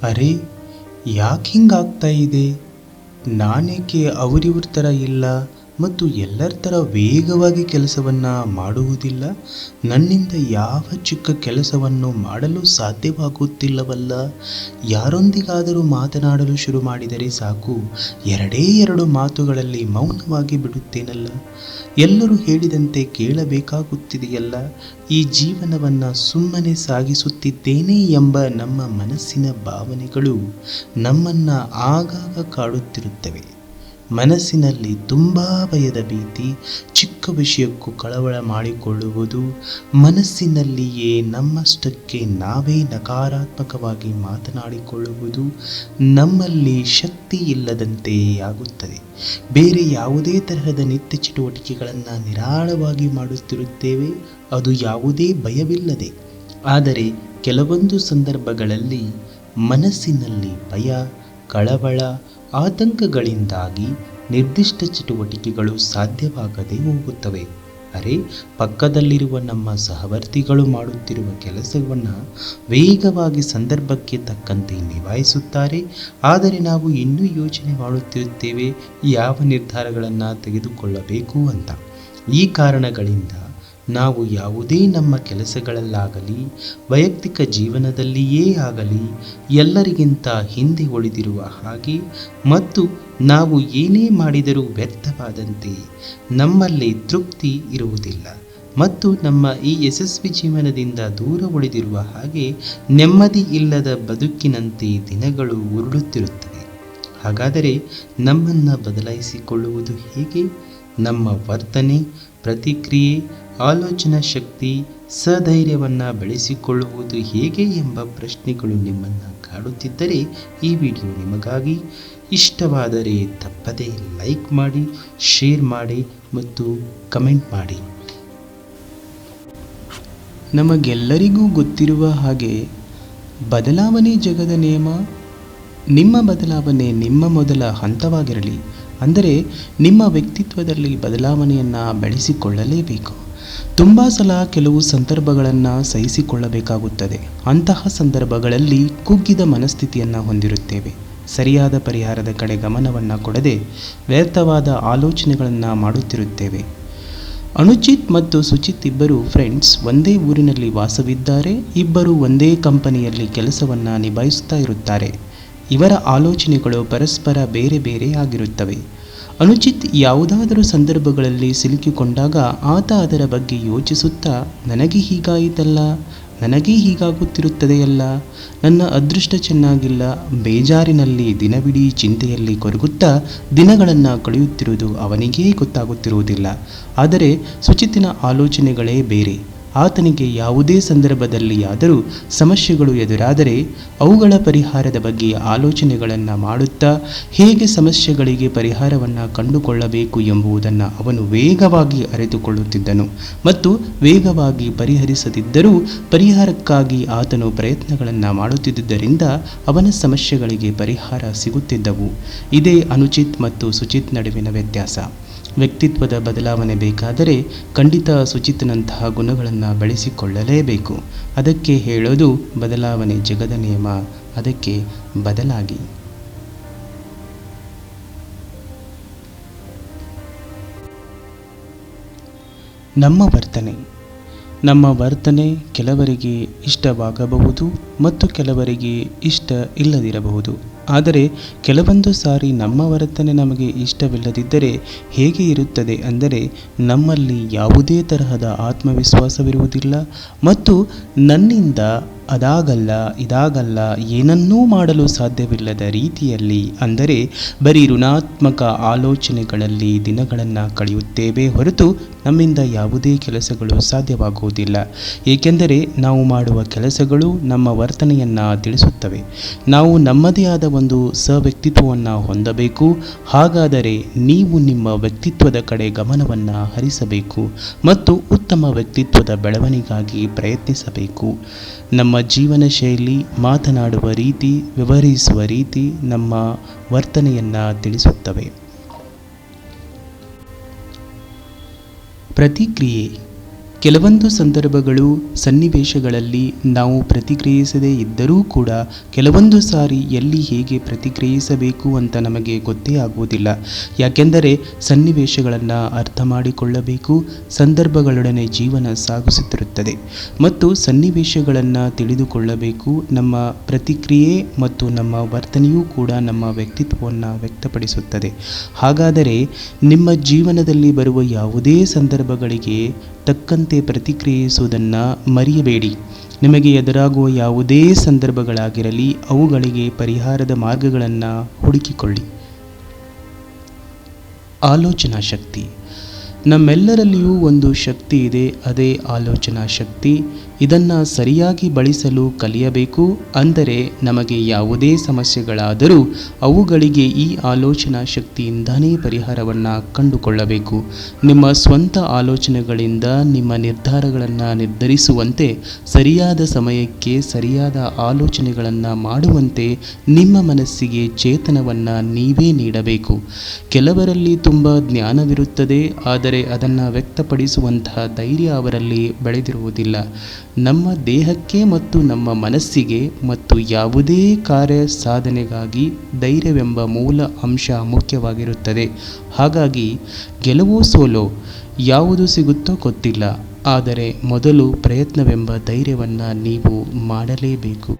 ಅರೆ, ಯಾಕೆ ಹಿಂಗಾಗ್ತಾ ಇದೆ? ನಾನೇಕೆ ಅವರಿವ್ರ ಥರ ಇಲ್ಲ ಮತ್ತು ಎಲ್ಲರ ಥರ ವೇಗವಾಗಿ ಕೆಲಸವನ್ನು ಮಾಡುವುದಿಲ್ಲ? ನನ್ನಿಂದ ಯಾವ ಚಿಕ್ಕ ಕೆಲಸವನ್ನು ಮಾಡಲು ಸಾಧ್ಯವಾಗುತ್ತಿಲ್ಲವಲ್ಲ? ಯಾರೊಂದಿಗಾದರೂ ಮಾತನಾಡಲು ಶುರು ಮಾಡಿದರೆ ಸಾಕು, ಎರಡೇ ಎರಡು ಮಾತುಗಳಲ್ಲಿ ಮೌನವಾಗಿ ಬಿಡುತ್ತೇನಲ್ಲ. ಎಲ್ಲರೂ ಹೇಳಿದಂತೆ ಕೇಳಬೇಕಾಗುತ್ತಿದೆಯಲ್ಲ. ಈ ಜೀವನವನ್ನು ಸುಮ್ಮನೆ ಸಾಗಿಸುತ್ತಿದ್ದೇನೆ ಎಂಬ ನಮ್ಮ ಮನಸ್ಸಿನ ಭಾವನೆಗಳು ನಮ್ಮನ್ನು ಆಗಾಗ ಕಾಡುತ್ತಿರುತ್ತವೆ. ಮನಸ್ಸಿನಲ್ಲಿ ತುಂಬ ಭಯದ ಭೀತಿ, ಚಿಕ್ಕ ವಿಷಯಕ್ಕೂ ಕಳವಳ ಮಾಡಿಕೊಳ್ಳುವುದು, ಮನಸ್ಸಿನಲ್ಲಿಯೇ ನಮ್ಮಷ್ಟಕ್ಕೆ ನಾವೇ ನಕಾರಾತ್ಮಕವಾಗಿ ಮಾತನಾಡಿಕೊಳ್ಳುವುದು ನಮ್ಮಲ್ಲಿ ಶಕ್ತಿ ಇಲ್ಲದಂತೆ ಆಗುತ್ತದೆ. ಬೇರೆ ಯಾವುದೇ ತರಹದ ನಿತ್ಯ ಚಟುವಟಿಕೆಗಳನ್ನು ನಿರಾಳವಾಗಿ ಮಾಡುತ್ತಿರುತ್ತೇವೆ, ಅದು ಯಾವುದೇ ಭಯವಿಲ್ಲದೆ. ಆದರೆ ಕೆಲವೊಂದು ಸಂದರ್ಭಗಳಲ್ಲಿ ಮನಸ್ಸಿನಲ್ಲಿ ಭಯ, ಕಳವಳ, ಆತಂಕಗಳಿಂದಾಗಿ ನಿರ್ದಿಷ್ಟ ಚಟುವಟಿಕೆಗಳು ಸಾಧ್ಯವಾಗದೆ ಹೋಗುತ್ತವೆ. ಅರೆ, ಪಕ್ಕದಲ್ಲಿರುವ ನಮ್ಮ ಸಹವರ್ತಿಗಳು ಮಾಡುತ್ತಿರುವ ಕೆಲಸವನ್ನು ವೇಗವಾಗಿ ಸಂದರ್ಭಕ್ಕೆ ತಕ್ಕಂತೆ ನಿಭಾಯಿಸುತ್ತಾರೆ. ಆದರೆ ನಾವು ಇನ್ನೂ ಯೋಚನೆ ಮಾಡುತ್ತಿರುತ್ತೇವೆ ಯಾವ ನಿರ್ಧಾರಗಳನ್ನು ತೆಗೆದುಕೊಳ್ಳಬೇಕು ಅಂತ. ಈ ಕಾರಣಗಳಿಂದ ನಾವು ಯಾವುದೇ ನಮ್ಮ ಕೆಲಸಗಳಲ್ಲಾಗಲಿ ವೈಯಕ್ತಿಕ ಜೀವನದಲ್ಲಿಯೇ ಆಗಲಿ ಎಲ್ಲರಿಗಿಂತ ಹಿಂದೆ ಉಳಿದಿರುವ ಹಾಗೆ ಮತ್ತು ನಾವು ಏನೇ ಮಾಡಿದರೂ ವ್ಯರ್ಥವಾದಂತೆ, ನಮ್ಮಲ್ಲಿ ತೃಪ್ತಿ ಇರುವುದಿಲ್ಲ ಮತ್ತು ನಮ್ಮ ಈ ಯಶಸ್ವಿ ಜೀವನದಿಂದ ದೂರ ಉಳಿದಿರುವ ಹಾಗೆ ನೆಮ್ಮದಿ ಇಲ್ಲದ ಬದುಕಿನಂತೆ ದಿನಗಳು ಉರುಳುತ್ತಿರುತ್ತವೆ. ಹಾಗಾದರೆ ನಮ್ಮನ್ನು ಬದಲಾಯಿಸಿಕೊಳ್ಳುವುದು ಹೇಗೆ? ನಮ್ಮ ವರ್ತನೆ, ಪ್ರತಿಕ್ರಿಯೆ, ಆಲೋಚನಾ ಶಕ್ತಿ, ಸಧೈರ್ಯವನ್ನು ಬೆಳೆಸಿಕೊಳ್ಳುವುದು ಹೇಗೆ ಎಂಬ ಪ್ರಶ್ನೆಗಳು ನಿಮ್ಮನ್ನು ಕಾಡುತ್ತಿದ್ದರೆ ಈ ವಿಡಿಯೋ ನಿಮಗಾಗಿ. ಇಷ್ಟವಾದರೆ ತಪ್ಪದೇ ಲೈಕ್ ಮಾಡಿ, ಶೇರ್ ಮಾಡಿ ಮತ್ತು ಕಮೆಂಟ್ ಮಾಡಿ. ನಮಗೆಲ್ಲರಿಗೂ ಗೊತ್ತಿರುವ ಹಾಗೆ ಬದಲಾವಣೆ ಜಗದ ನಿಯಮ. ನಿಮ್ಮ ಬದಲಾವಣೆ ನಿಮ್ಮ ಮೊದಲ ಹಂತವಾಗಿರಲಿ. ಅಂದರೆ ನಿಮ್ಮ ವ್ಯಕ್ತಿತ್ವದಲ್ಲಿ ಬದಲಾವಣೆಯನ್ನು ಬೆಳೆಸಿಕೊಳ್ಳಲೇಬೇಕು. ತುಂಬ ಸಲ ಕೆಲವು ಸಂದರ್ಭಗಳನ್ನು ಸಹಿಸಿಕೊಳ್ಳಬೇಕಾಗುತ್ತದೆ. ಅಂತಹ ಸಂದರ್ಭಗಳಲ್ಲಿ ಕುಗ್ಗಿದ ಮನಸ್ಥಿತಿಯನ್ನು ಹೊಂದಿರುತ್ತೇವೆ. ಸರಿಯಾದ ಪರಿಹಾರದ ಕಡೆ ಗಮನವನ್ನು ಕೊಡದೆ ವ್ಯರ್ಥವಾದ ಆಲೋಚನೆಗಳನ್ನು ಮಾಡುತ್ತಿರುತ್ತೇವೆ. ಅನುಚಿತ್ ಮತ್ತು ಸುಚಿತ್ ಇಬ್ಬರು ಫ್ರೆಂಡ್ಸ್ ಒಂದೇ ಊರಿನಲ್ಲಿ ವಾಸವಿದ್ದಾರೆ. ಇಬ್ಬರು ಒಂದೇ ಕಂಪನಿಯಲ್ಲಿ ಕೆಲಸವನ್ನು ನಿಭಾಯಿಸುತ್ತಾ ಇರುತ್ತಾರೆ. ಇವರ ಆಲೋಚನೆಗಳು ಪರಸ್ಪರ ಬೇರೆ ಬೇರೆ ಆಗಿರುತ್ತವೆ. ಅನುಚಿತ್ ಯಾವುದಾದರೂ ಸಂದರ್ಭಗಳಲ್ಲಿ ಸಿಲುಕಿಕೊಂಡಾಗ ಆತ ಅದರ ಬಗ್ಗೆ ಯೋಚಿಸುತ್ತಾ, ನನಗೆ ಹೀಗಾಯಿತಲ್ಲ, ನನಗೇ ಹೀಗಾಗುತ್ತಿರುತ್ತದೆಯಲ್ಲ, ನನ್ನ ಅದೃಷ್ಟ ಚೆನ್ನಾಗಿಲ್ಲ, ಬೇಜಾರಿನಲ್ಲಿ ದಿನವಿಡೀ ಚಿಂತೆಯಲ್ಲಿ ಕೊರಗುತ್ತಾ ದಿನಗಳನ್ನು ಕಳೆಯುತ್ತಿರುವುದು ಅವನಿಗೇ ಗೊತ್ತಾಗುತ್ತಿರುವುದಿಲ್ಲ. ಆದರೆ ಸುಚಿತ್ತಿನ ಆಲೋಚನೆಗಳೇ ಬೇರೆ. ಆತನಿಗೆ ಯಾವುದೇ ಸಂದರ್ಭದಲ್ಲಿಯಾದರೂ ಸಮಸ್ಯೆಗಳು ಎದುರಾದರೆ ಅವುಗಳ ಪರಿಹಾರದ ಬಗ್ಗೆ ಆಲೋಚನೆಗಳನ್ನು ಮಾಡುತ್ತಾ ಹೇಗೆ ಸಮಸ್ಯೆಗಳಿಗೆ ಪರಿಹಾರವನ್ನು ಕಂಡುಕೊಳ್ಳಬೇಕು ಎಂಬುದನ್ನು ಅವನು ವೇಗವಾಗಿ ಅರಿತುಕೊಳ್ಳುತ್ತಿದ್ದನು ಮತ್ತು ವೇಗವಾಗಿ ಪರಿಹರಿಸದಿದ್ದರೂ ಪರಿಹಾರಕ್ಕಾಗಿ ಆತನು ಪ್ರಯತ್ನಗಳನ್ನು ಮಾಡುತ್ತಿದ್ದುದರಿಂದ ಅವನ ಸಮಸ್ಯೆಗಳಿಗೆ ಪರಿಹಾರ ಸಿಗುತ್ತಿದ್ದವು. ಇದೇ ಅನುಚಿತ್ ಮತ್ತು ಸುಚಿತ್ ನಡುವಿನ ವ್ಯತ್ಯಾಸ. ವ್ಯಕ್ತಿತ್ವದ ಬದಲಾವಣೆ ಬೇಕಾದರೆ ಖಂಡಿತ ಸುಚಿತ್ನಂತಹ ಗುಣಗಳನ್ನು ಬೆಳೆಸಿಕೊಳ್ಳಲೇಬೇಕು. ಅದಕ್ಕೆ ಹೇಳೋದು ಬದಲಾವಣೆ ಜಗದ ನಿಯಮ. ಅದಕ್ಕೆ ಬದಲಾಗಿ. ನಮ್ಮ ವರ್ತನೆ ಕೆಲವರಿಗೆ ಇಷ್ಟವಾಗಬಹುದು ಮತ್ತು ಕೆಲವರಿಗೆ ಇಷ್ಟ ಇಲ್ಲದಿರಬಹುದು. ಆದರೆ ಕೆಲವೊಂದು ಸಾರಿ ನಮ್ಮ ವರ್ತನೆ ನಮಗೆ ಇಷ್ಟವಿಲ್ಲದಿದ್ದರೆ ಹೇಗೆ ಇರುತ್ತದೆ ಅಂದರೆ ನಮ್ಮಲ್ಲಿ ಯಾವುದೇ ತರಹದ ಆತ್ಮವಿಶ್ವಾಸವಿರುವುದಿಲ್ಲ ಮತ್ತು ನನ್ನಿಂದ ಅದಾಗಲ್ಲ, ಇದಾಗಲ್ಲ, ಏನನ್ನೂ ಮಾಡಲು ಸಾಧ್ಯವಿಲ್ಲದ ರೀತಿಯಲ್ಲಿ, ಅಂದರೆ ಬರೀ ಋಣಾತ್ಮಕ ಆಲೋಚನೆಗಳಲ್ಲಿ ದಿನಗಳನ್ನು ಕಳೆಯುತ್ತೇವೆ ಹೊರತು ನಮ್ಮಿಂದ ಯಾವುದೇ ಕೆಲಸಗಳು ಸಾಧ್ಯವಾಗುವುದಿಲ್ಲ. ಏಕೆಂದರೆ ನಾವು ಮಾಡುವ ಕೆಲಸಗಳು ನಮ್ಮ ವರ್ತನೆಯನ್ನು ತಿಳಿಸುತ್ತವೆ. ನಾವು ನಮ್ಮದೇ ಆದ ಒಂದು ವ್ಯಕ್ತಿತ್ವವನ್ನು ಹೊಂದಬೇಕು. ಹಾಗಾದರೆ ನೀವು ನಿಮ್ಮ ವ್ಯಕ್ತಿತ್ವದ ಕಡೆ ಗಮನವನ್ನು ಹರಿಸಬೇಕು ಮತ್ತು ಉತ್ತಮ ವ್ಯಕ್ತಿತ್ವದ ಬೆಳವಣಿಗೆಗಾಗಿ ಪ್ರಯತ್ನಿಸಬೇಕು. ನಮ್ಮ ಜೀವನ ಶೈಲಿ, ಮಾತನಾಡುವ ರೀತಿ, ವ್ಯವಹರಿಸುವ ರೀತಿ ನಮ್ಮ ವರ್ತನೆಯನ್ನು ತಿಳಿಸುತ್ತವೆ. ಪ್ರತಿಕ್ರಿಯೆ. ಕೆಲವೊಂದು ಸಂದರ್ಭಗಳು ಸನ್ನಿವೇಶಗಳಲ್ಲಿ ನಾವು ಪ್ರತಿಕ್ರಿಯಿಸದೇ ಇದ್ದರೂ ಕೂಡ ಕೆಲವೊಂದು ಸಾರಿ ಎಲ್ಲಿ ಹೇಗೆ ಪ್ರತಿಕ್ರಿಯಿಸಬೇಕು ಅಂತ ನಮಗೆ ಗೊತ್ತೇ ಆಗುವುದಿಲ್ಲ. ಯಾಕೆಂದರೆ ಸನ್ನಿವೇಶಗಳನ್ನು ಅರ್ಥ ಮಾಡಿಕೊಳ್ಳಬೇಕು, ಸಂದರ್ಭಗಳೊಡನೆ ಜೀವನ ಸಾಗಿಸುತ್ತಿರುತ್ತದೆ ಮತ್ತು ಸನ್ನಿವೇಶಗಳನ್ನು ತಿಳಿದುಕೊಳ್ಳಬೇಕು. ನಮ್ಮ ಪ್ರತಿಕ್ರಿಯೆ ಮತ್ತು ನಮ್ಮ ವರ್ತನೆಯೂ ಕೂಡ ನಮ್ಮ ವ್ಯಕ್ತಿತ್ವವನ್ನು ವ್ಯಕ್ತಪಡಿಸುತ್ತದೆ. ಹಾಗಾದರೆ ನಿಮ್ಮ ಜೀವನದಲ್ಲಿ ಬರುವ ಯಾವುದೇ ಸಂದರ್ಭಗಳಿಗೆ ತಕ್ಕಂತೆ ಪ್ರತಿಕ್ರಿಯಿಸುವುದನ್ನು ಮರೆಯಬೇಡಿ. ನಿಮಗೆ ಎದುರಾಗುವ ಯಾವುದೇ ಸಂದರ್ಭಗಳಾಗಿರಲಿ ಅವುಗಳಿಗೆ ಪರಿಹಾರದ ಮಾರ್ಗಗಳನ್ನು ಹುಡುಕಿಕೊಳ್ಳಿ. ಆಲೋಚನಾ ಶಕ್ತಿ. ನಮ್ಮೆಲ್ಲರಲ್ಲಿಯೂ ಒಂದು ಶಕ್ತಿ ಇದೆ, ಅದೇ ಆಲೋಚನಾ ಶಕ್ತಿ. ಇದನ್ನು ಸರಿಯಾಗಿ ಬಳಸಲು ಕಲಿಯಬೇಕು. ಅಂದರೆ ನಮಗೆ ಯಾವುದೇ ಸಮಸ್ಯೆಗಳಾದರೂ ಅವುಗಳಿಗೆ ಈ ಆಲೋಚನಾ ಶಕ್ತಿಯಿಂದನೇ ಪರಿಹಾರವನ್ನು ಕಂಡುಕೊಳ್ಳಬೇಕು. ನಿಮ್ಮ ಸ್ವಂತ ಆಲೋಚನೆಗಳಿಂದ ನಿಮ್ಮ ನಿರ್ಧಾರಗಳನ್ನು ನಿರ್ಧರಿಸುವಂತೆ, ಸರಿಯಾದ ಸಮಯಕ್ಕೆ ಸರಿಯಾದ ಆಲೋಚನೆಗಳನ್ನು ಮಾಡುವಂತೆ ನಿಮ್ಮ ಮನಸ್ಸಿಗೆ ಚೇತನವನ್ನು ನೀವೇ ನೀಡಬೇಕು. ಕೆಲವರಲ್ಲಿ ತುಂಬ ಜ್ಞಾನವಿರುತ್ತದೆ, ಆದರೆ ಅದನ್ನು ವ್ಯಕ್ತಪಡಿಸುವಂತಹ ಧೈರ್ಯ ಅವರಲ್ಲಿ ಬೆಳೆದಿರುವುದಿಲ್ಲ. ನಮ್ಮ ದೇಹಕ್ಕೆ ಮತ್ತು ನಮ್ಮ ಮನಸ್ಸಿಗೆ ಮತ್ತು ಯಾವುದೇ ಕಾರ್ಯ ಸಾಧನೆಗಾಗಿ ಧೈರ್ಯವೆಂಬ ಮೂಲ ಅಂಶ ಮುಖ್ಯವಾಗಿರುತ್ತದೆ. ಹಾಗಾಗಿ ಗೆಲುವು ಸೋಲೋ ಯಾವುದು ಸಿಗುತ್ತೋ ಗೊತ್ತಿಲ್ಲ, ಆದರೆ ಮೊದಲು ಪ್ರಯತ್ನವೆಂಬ ಧೈರ್ಯವನ್ನು ನೀವು ಮಾಡಲೇಬೇಕು.